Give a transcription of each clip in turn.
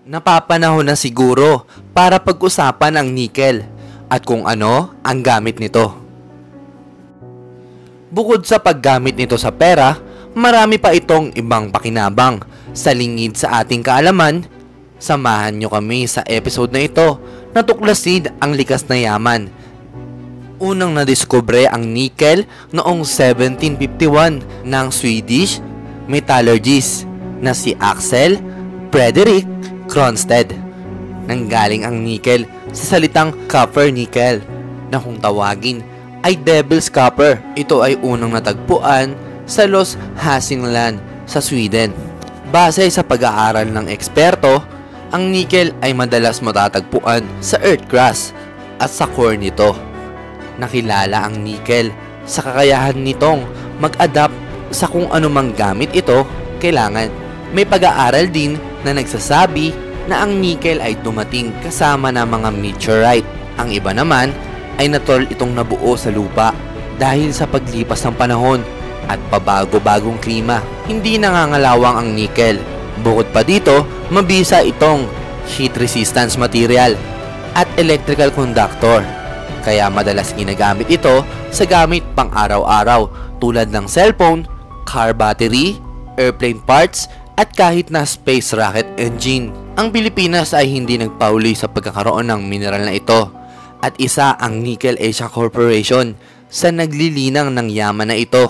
Napapanahon na siguro para pag-usapan ang nickel at kung ano ang gamit nito. Bukod sa paggamit nito sa pera, marami pa itong ibang pakinabang sa lingid sa ating kaalaman. Samahan nyo kami sa episode na ito na tuklasin ang likas na yaman. Unang nadiskubre ang nickel noong 1751 ng Swedish metallurgist na si Axel Fredrik Cronstedt. Nanggaling ang nickel sa salitang copper-nickel na kung tawagin ay Devil's Copper. Ito ay unang natagpuan sa Los Hälsingland sa Sweden. Base sa pag-aaral ng eksperto, ang nickel ay madalas matatagpuan sa earth crust at sa core nito. Nakilala ang nickel sa kakayahan nitong mag-adapt sa kung anumang gamit ito kailangan. May pag-aaral din na nagsasabi na ang nickel ay dumating kasama ng mga meteorite. Ang iba naman ay natural itong nabuo sa lupa dahil sa paglipas ng panahon at pabago-bagong klima. Hindi nangangalawang ang nickel. Bukod pa dito, mabisa itong heat resistance material at electrical conductor. Kaya madalas ginagamit ito sa gamit pang araw-araw tulad ng cellphone, car battery, airplane parts at kahit na space rocket engine. Ang Pilipinas ay hindi nagpahuli sa pagkakaroon ng mineral na ito at isa ang Nickel Asia Corporation sa naglilinang ng yaman na ito.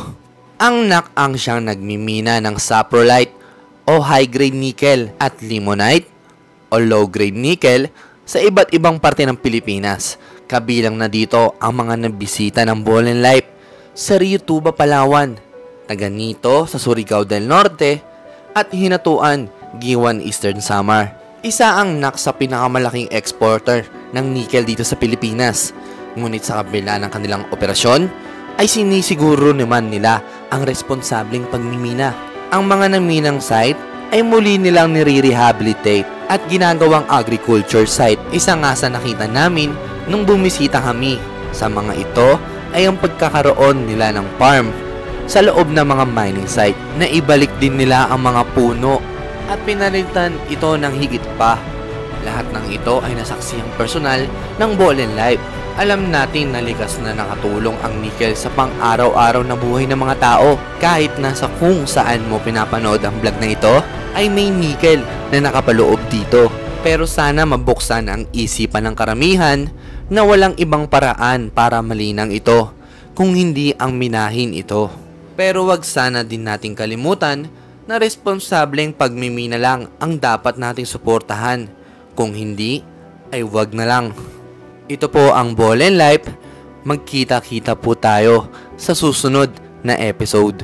Ang NAC ang siyang nagmimina ng saprolite o high-grade nickel at limonite o low-grade nickel sa iba't ibang parte ng Pilipinas. Kabilang na dito ang mga nabisita ng Bolen Life sa Rio Tuba, Palawan, Taganito sa Surigao del Norte at Hinatuan, Giwan, Eastern Samar. Isa ang NAC sa pinakamalaking exporter ng nickel dito sa Pilipinas. Ngunit sa kabila ng kanilang operasyon, ay sinisiguro naman nila ang responsableng pagmimina. Ang mga naminang site ay muli nilang nire-rehabilitate at ginagawang agriculture site. Isa nga sa nakita namin nung bumisita kami. Sa mga ito ay ang pagkakaroon nila ng farm sa loob ng mga mining site na ibalik din nila ang mga puno at pinalitan ito ng higit pa. Lahat ng ito ay nasaksiyang personal ng Bolen Life. Alam natin na likas na nakatulong ang nickel sa pang-araw-araw na buhay ng mga tao. Kahit nasa kung saan mo pinapanood ang vlog na ito, ay may nickel na nakapaloob dito. Pero sana mabuksan ang isipan ng karamihan na walang ibang paraan para malinang ito kung hindi ang minahin ito. Pero wag sana din nating kalimutan na responsableng pagmimina lang ang dapat nating suportahan. Kung hindi, ay wag na lang. Ito po ang Bolen Life. Magkita-kita po tayo sa susunod na episode.